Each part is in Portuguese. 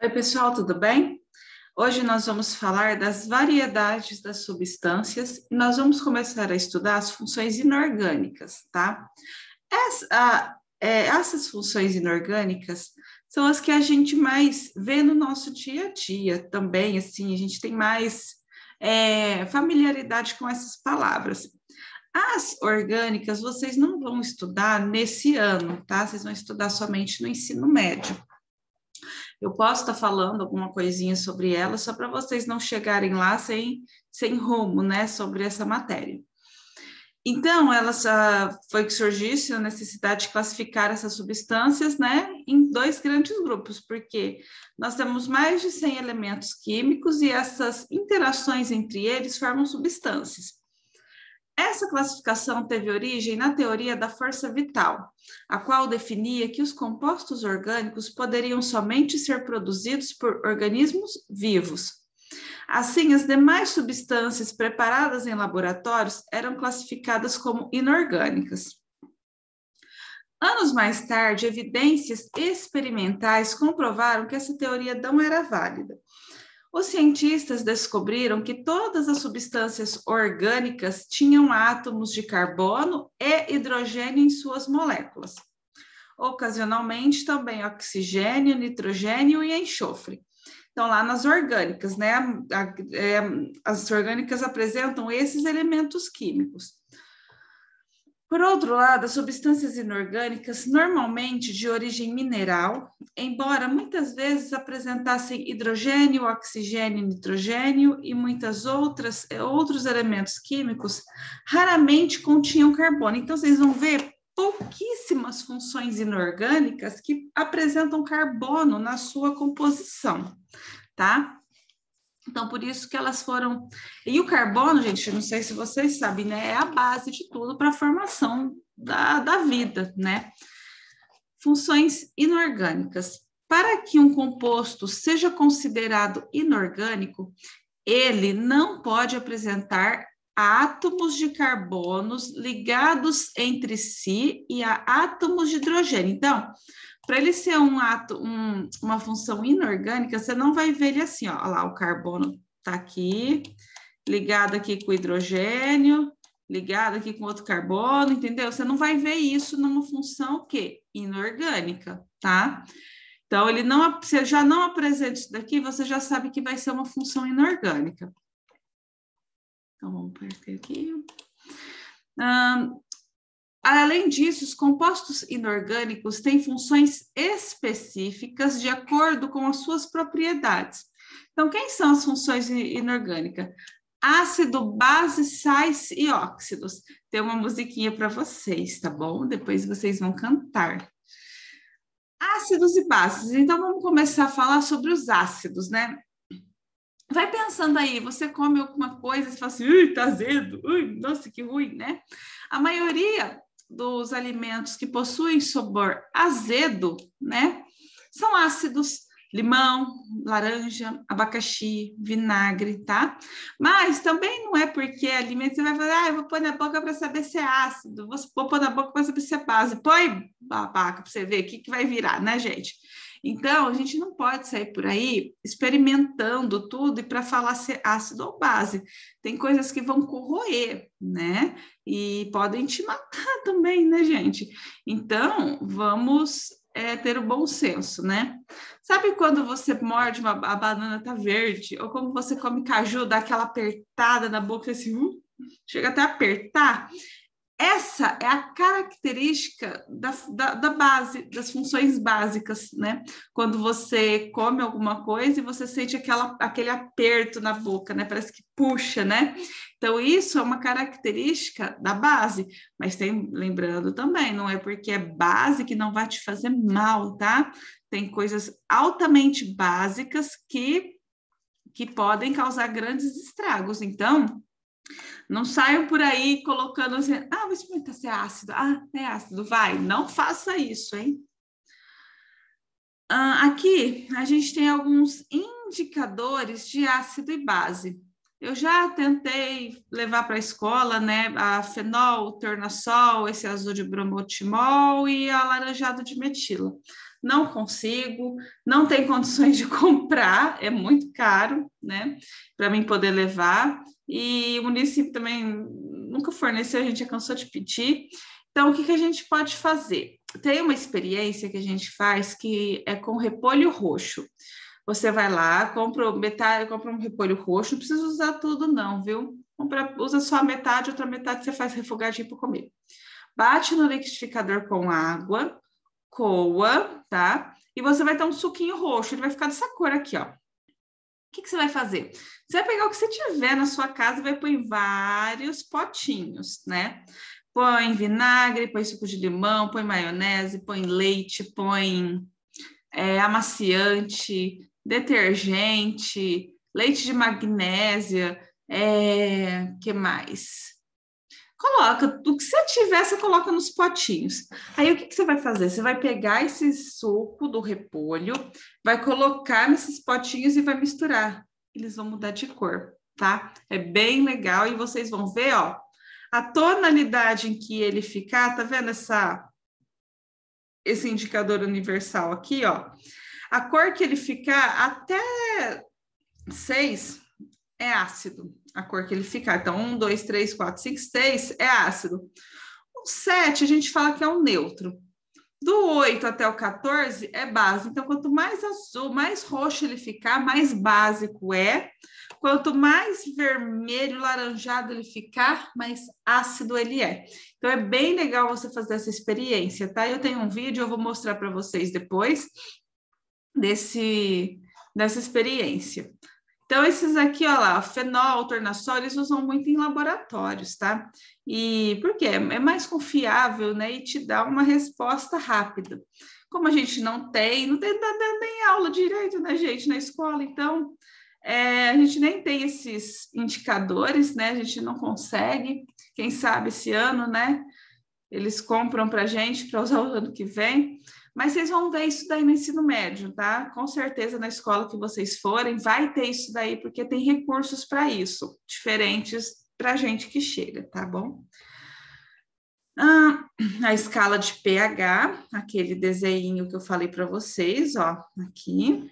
Oi, pessoal, tudo bem? Hoje nós vamos falar das variedades das substâncias e nós vamos começar a estudar as funções inorgânicas, tá? Essas funções inorgânicas são as que a gente mais vê no nosso dia a dia também, assim, a gente tem mais familiaridade com essas palavras. As orgânicas vocês não vão estudar nesse ano, tá? Vocês vão estudar somente no ensino médio. Eu posso estar falando alguma coisinha sobre ela, só para vocês não chegarem lá sem rumo, né, sobre essa matéria. Então, foi que surgisse a necessidade de classificar essas substâncias, né, em dois grandes grupos, porque nós temos mais de 100 elementos químicos e essas interações entre eles formam substâncias. Essa classificação teve origem na teoria da força vital, a qual definia que os compostos orgânicos poderiam somente ser produzidos por organismos vivos. Assim, as demais substâncias preparadas em laboratórios eram classificadas como inorgânicas. Anos mais tarde, evidências experimentais comprovaram que essa teoria não era válida. Os cientistas descobriram que todas as substâncias orgânicas tinham átomos de carbono e hidrogênio em suas moléculas. Ocasionalmente, também oxigênio, nitrogênio e enxofre. Então, lá nas orgânicas, né? As orgânicas apresentam esses elementos químicos. Por outro lado, as substâncias inorgânicas, normalmente de origem mineral, embora muitas vezes apresentassem hidrogênio, oxigênio, nitrogênio e muitos outros elementos químicos, raramente continham carbono. Então, vocês vão ver pouquíssimas funções inorgânicas que apresentam carbono na sua composição, tá? Então, por isso que elas foram... E o carbono, gente, não sei se vocês sabem, né? É a base de tudo para a formação da vida, né? Funções inorgânicas. Para que um composto seja considerado inorgânico, ele não pode apresentar átomos de carbonos ligados entre si e a átomos de hidrogênio. Então, para ele ser uma função inorgânica, você não vai ver ele assim, ó lá, o carbono está aqui, ligado aqui com o hidrogênio, ligado aqui com outro carbono, entendeu? Você não vai ver isso numa função o quê? Inorgânica, tá? Então, você já não apresenta isso daqui, você já sabe que vai ser uma função inorgânica. Então, vamos perder aqui. Além disso, os compostos inorgânicos têm funções específicas de acordo com as suas propriedades. Então, quem são as funções inorgânicas? Ácido, base, sais e óxidos. Tem uma musiquinha para vocês, tá bom? Depois vocês vão cantar. Ácidos e bases. Então, vamos começar a falar sobre os ácidos, né? Vai pensando aí, você come alguma coisa e fala assim, ui, tá azedo, ui, nossa, que ruim, né? A maioria dos alimentos que possuem sabor azedo, né, são ácidos, limão, laranja, abacaxi, vinagre, tá? Mas também não é porque alimento você vai falar, eu vou pôr na boca para saber se é ácido, vou pôr na boca para saber se é base. Põe, babaca, para você ver o que vai virar, né, gente? Então, a gente não pode sair por aí experimentando tudo e para falar se é ácido ou base. Tem coisas que vão corroer, né? E podem te matar também, né, gente? Então, vamos ter o bom senso, né? Sabe quando você morde a banana tá verde? Ou como você come caju, dá aquela apertada na boca, assim, chega até a apertar? Essa é a característica da base, das funções básicas, né? Quando você come alguma coisa e você sente aquele aperto na boca, né? Parece que puxa, né? Então, isso é uma característica da base, mas lembrando também, não é porque é base que não vai te fazer mal, tá? Tem coisas altamente básicas que podem causar grandes estragos. Então, não saiam por aí colocando assim, vou experimentar se é ácido. É ácido, vai. Não faça isso, hein? Aqui, a gente tem alguns indicadores de ácido e base. Eu já tentei levar para a escola, né, a fenol, o tornassol, esse azul de bromotimol e a laranjado de metila. Não consigo, não tem condições de comprar, é muito caro, né, para mim poder levar. E o município também nunca forneceu, a gente já cansou de pedir. Então, o que a gente pode fazer? Tem uma experiência que a gente faz que é com repolho roxo. Você vai lá, compra metade, compra um repolho roxo, não precisa usar tudo, não, viu? Usa só a metade, outra metade você faz refogadinho para comer. Bate no liquidificador com água, coa, tá? E você vai ter um suquinho roxo, ele vai ficar dessa cor aqui, ó. O que você vai fazer? Você vai pegar o que você tiver na sua casa e vai pôr em vários potinhos, né? Põe vinagre, põe suco de limão, põe maionese, põe leite, põe amaciante, detergente, leite de magnésia, que mais? Coloca, o que você tiver, você coloca nos potinhos. Aí o que você vai fazer? Você vai pegar esse suco do repolho, vai colocar nesses potinhos e vai misturar. Eles vão mudar de cor, tá? É bem legal e vocês vão ver, ó, a tonalidade em que ele ficar, tá vendo esse indicador universal aqui, ó? A cor que ele ficar até 6 é ácido. A cor que ele ficar. Então, 1, 2, 3, 4, 5, 6 é ácido. O 7 a gente fala que é um neutro. Do 8 até o 14 é base. Então, quanto mais azul, mais roxo ele ficar, mais básico é. Quanto mais vermelho, laranjado ele ficar, mais ácido ele é. Então, é bem legal você fazer essa experiência, tá? Eu tenho um vídeo, eu vou mostrar para vocês depois dessa experiência. Então, esses aqui, ó lá, fenol, tornassol, eles usam muito em laboratórios, tá? E por quê? É mais confiável, né? E te dá uma resposta rápida. Como a gente não tem nem aula direito, né, gente, na escola, então a gente nem tem esses indicadores, né? A gente não consegue. Quem sabe esse ano, né? Eles compram para a gente para usar o ano que vem. Mas vocês vão ver isso daí no ensino médio, tá? Com certeza na escola que vocês forem, vai ter isso daí, porque tem recursos para isso, diferentes para a gente que chega, tá bom? A escala de pH, aquele desenho que eu falei para vocês, ó, aqui.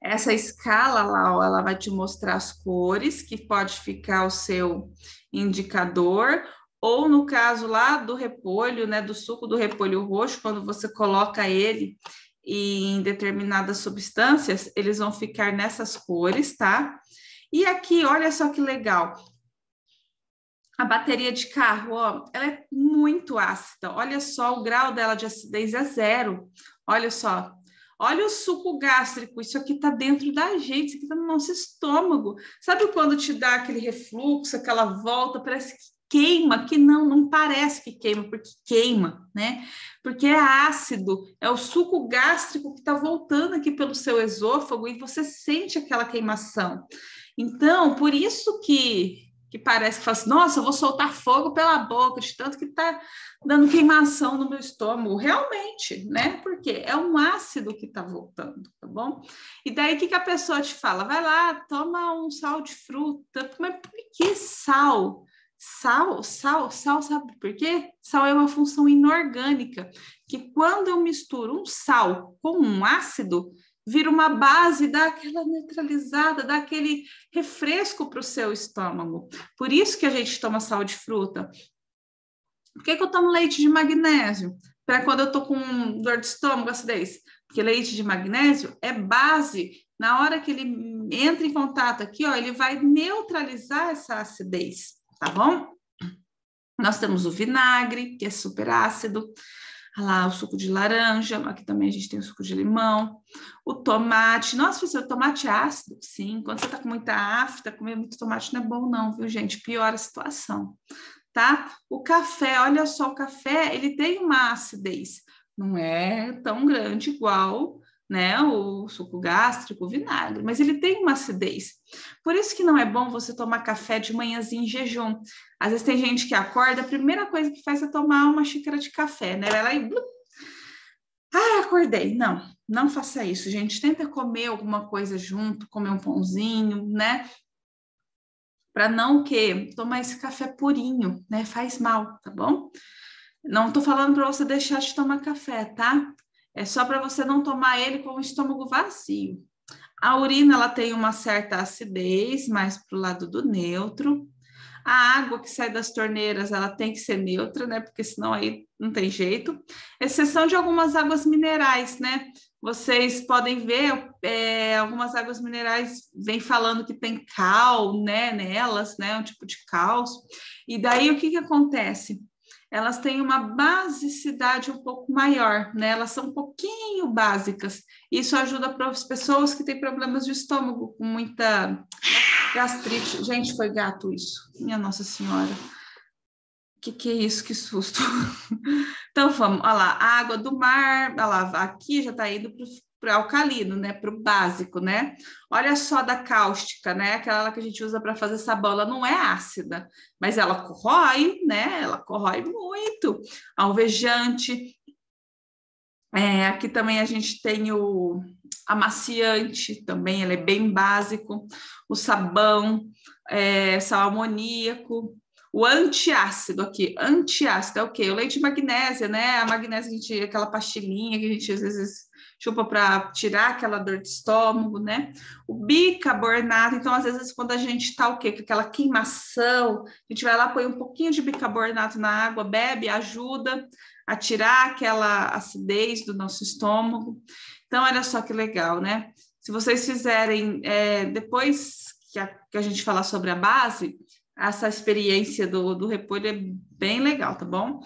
Essa escala lá, ó, ela vai te mostrar as cores, que pode ficar o seu indicador, ou no caso lá do repolho, né, do suco do repolho roxo, quando você coloca ele em determinadas substâncias, eles vão ficar nessas cores, tá? E aqui, olha só que legal. A bateria de carro, ó, ela é muito ácida. Olha só, o grau dela de acidez é 0. Olha só. Olha o suco gástrico, isso aqui está dentro da gente, isso aqui está no nosso estômago. Sabe quando te dá aquele refluxo, aquela volta, parece que queima, que não parece que queima, porque queima, né? Porque é ácido, é o suco gástrico que está voltando aqui pelo seu esôfago e você sente aquela queimação. Então, por isso que parece que fala assim, nossa, eu vou soltar fogo pela boca, de tanto que está dando queimação no meu estômago. Realmente, né? Porque é um ácido que está voltando, tá bom? E daí, o que a pessoa te fala? Vai lá, toma um sal de fruta. Mas por que sal? Sal, sabe por quê? Sal é uma função inorgânica, que quando eu misturo um sal com um ácido, vira uma base, dá aquela neutralizada, dá aquele refresco para o seu estômago. Por isso que a gente toma sal de fruta. Por que eu tomo leite de magnésio? Para quando eu estou com dor de estômago, acidez. Porque leite de magnésio é base. Na hora que ele entra em contato aqui, ó, ele vai neutralizar essa acidez, tá bom? Nós temos o vinagre, que é super ácido. Lá, o suco de laranja, aqui também a gente tem o suco de limão, o tomate. Nossa, professor, tomate ácido? Sim, quando você tá com muita afta, comer muito tomate não é bom não, viu, gente? Piora a situação, tá? O café, olha só, o café, ele tem uma acidez, não é tão grande igual, né, o suco gástrico, o vinagre, mas ele tem uma acidez. Por isso que não é bom você tomar café de manhãzinho em jejum. Às vezes tem gente que acorda, a primeira coisa que faz é tomar uma xícara de café, né? Vai lá e... acordei. Não faça isso, gente. Tenta comer alguma coisa junto, comer um pãozinho, né? para não o quê? Tomar esse café purinho, né? Faz mal, tá bom? Não tô falando para você deixar de tomar café, tá? É só para você não tomar ele com o estômago vazio. A urina, ela tem uma certa acidez, mais para o lado do neutro. A água que sai das torneiras, ela tem que ser neutra, né? Porque senão aí não tem jeito. Exceção de algumas águas minerais, né? Vocês podem ver, algumas águas minerais vêm falando que tem cal, né, nelas, né? Um tipo de cálcio. E daí o que que acontece? Elas têm uma basicidade um pouco maior, né? Elas são um pouquinho básicas. Isso ajuda para as pessoas que têm problemas de estômago, com muita gastrite. Gente, foi gato isso. Minha Nossa Senhora. Que é isso? Que susto. Então, vamos, olha lá, a água do mar, olha lá, aqui já está indo para o alcalino, né? Para o básico, né? Olha só da cáustica, né? Aquela que a gente usa para fazer sabão, ela não é ácida, mas ela corrói, né? Ela corrói muito. Alvejante. Aqui também a gente tem o amaciante, também ele é bem básico. O sabão, sal amoníaco. O antiácido aqui, antiácido é o quê? O leite de magnésia, né? A magnésia, aquela pastilhinha que a gente às vezes chupa para tirar aquela dor de estômago, né? O bicarbonato, então, às vezes, quando a gente tá o quê? Com aquela queimação, a gente vai lá, põe um pouquinho de bicarbonato na água, bebe, ajuda a tirar aquela acidez do nosso estômago. Então, olha só que legal, né? Se vocês fizerem, depois que a gente falar sobre a base, essa experiência do repolho é bem legal, tá bom?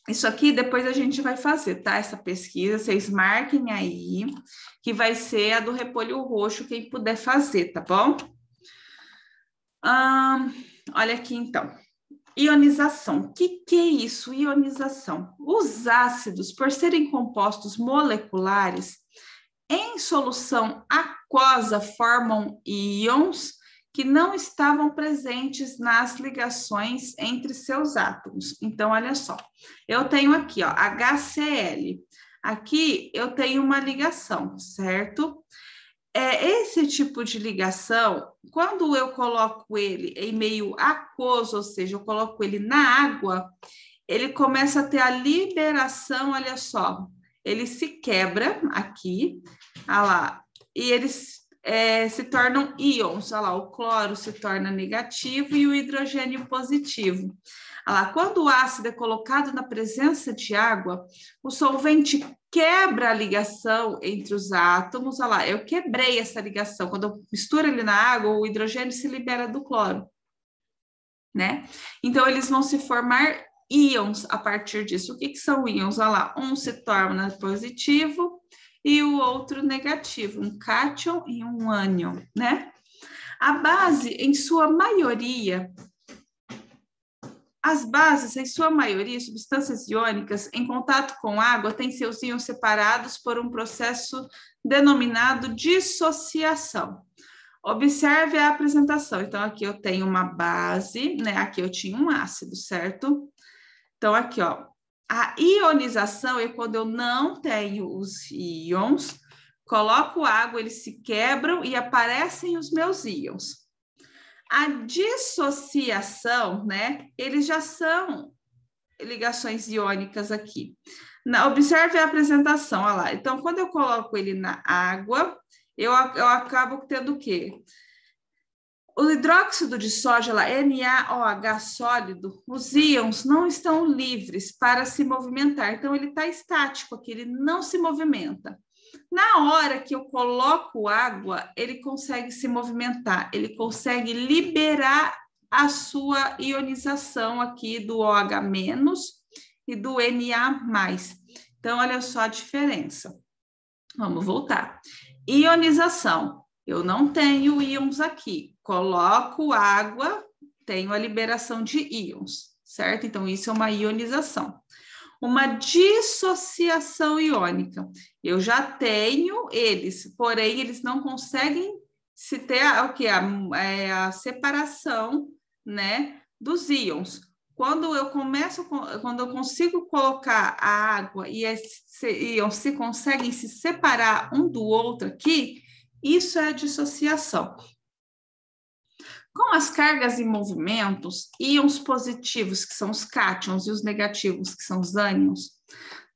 Isso aqui depois a gente vai fazer, tá? Essa pesquisa, vocês marquem aí, que vai ser a do repolho roxo, quem puder fazer, tá bom? Olha aqui então. Ionização. O que é isso? Ionização. Os ácidos, por serem compostos moleculares, em solução aquosa, formam íons que não estavam presentes nas ligações entre seus átomos. Então, olha só, eu tenho aqui, ó, HCl. Aqui eu tenho uma ligação, certo? Esse tipo de ligação, quando eu coloco ele em meio aquoso, ou seja, eu coloco ele na água, ele começa a ter a liberação, olha só, ele se quebra aqui, olha lá, e eles se tornam íons, olha lá, o cloro se torna negativo e o hidrogênio positivo. Olha lá, quando o ácido é colocado na presença de água, o solvente quebra a ligação entre os átomos, olha lá, eu quebrei essa ligação, quando eu misturo ele na água, o hidrogênio se libera do cloro, né? Então, eles vão se formar íons a partir disso. O que são íons? Olha lá, um se torna positivo e o outro negativo, um cátion e um ânion, né? A base, em sua maioria, as bases, em sua maioria, substâncias iônicas, em contato com água, têm seus íons separados por um processo denominado dissociação. Observe a apresentação. Então, aqui eu tenho uma base, né? Aqui eu tinha um ácido, certo? Então, aqui, ó, a ionização é quando eu não tenho os íons, coloco água, eles se quebram e aparecem os meus íons. A dissociação, né? Eles já são ligações iônicas aqui. Observe a apresentação, olha lá. Então, quando eu coloco ele na água, eu acabo tendo o quê? O hidróxido de sódio, NaOH sólido, os íons não estão livres para se movimentar. Então, ele está estático aqui, ele não se movimenta. Na hora que eu coloco água, ele consegue se movimentar, ele consegue liberar a sua ionização aqui do OH- e do Na+. Então, olha só a diferença. Vamos voltar. Ionização. Eu não tenho íons aqui. Coloco água, tenho a liberação de íons, certo? Então, isso é uma ionização. Uma dissociação iônica. Eu já tenho eles, porém, eles não conseguem se ter a separação, né, dos íons. Quando eu consigo colocar a água e íons se conseguem se separar um do outro aqui, isso é dissociação. Com as cargas em movimentos, íons positivos, que são os cátions, e os negativos, que são os ânions,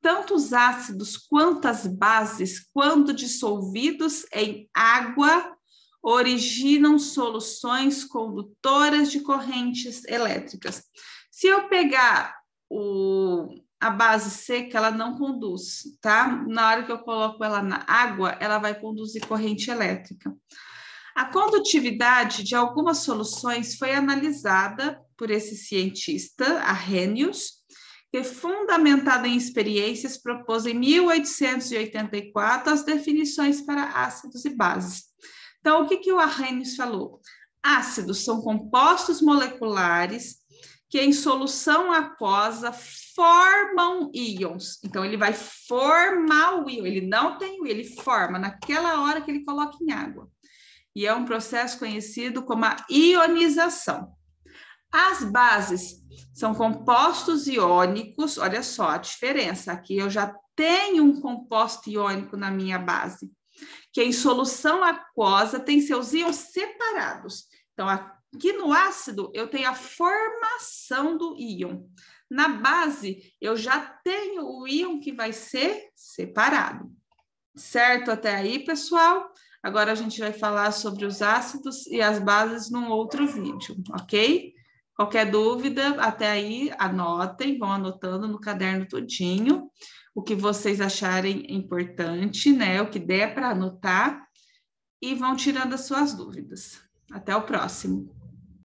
tanto os ácidos quanto as bases, quando dissolvidos em água, originam soluções condutoras de correntes elétricas. Se eu pegar a base seca, ela não conduz, tá? Na hora que eu coloco ela na água, ela vai conduzir corrente elétrica. A condutividade de algumas soluções foi analisada por esse cientista, Arrhenius, que, fundamentada em experiências, propôs em 1884 as definições para ácidos e bases. Então, o que o Arrhenius falou? Ácidos são compostos moleculares que, em solução aquosa, formam íons. Então, ele vai formar o íon, ele não tem o íon, ele forma naquela hora que ele coloca em água. E é um processo conhecido como a ionização. As bases são compostos iônicos, olha só a diferença, aqui eu já tenho um composto iônico na minha base, que em solução aquosa tem seus íons separados. Então, aqui no ácido, eu tenho a formação do íon. Na base, eu já tenho o íon que vai ser separado. Certo até aí, pessoal? Agora a gente vai falar sobre os ácidos e as bases num outro vídeo, ok? Qualquer dúvida, até aí, anotem, vão anotando no caderno todinho o que vocês acharem importante, né? O que der para anotar e vão tirando as suas dúvidas. Até o próximo.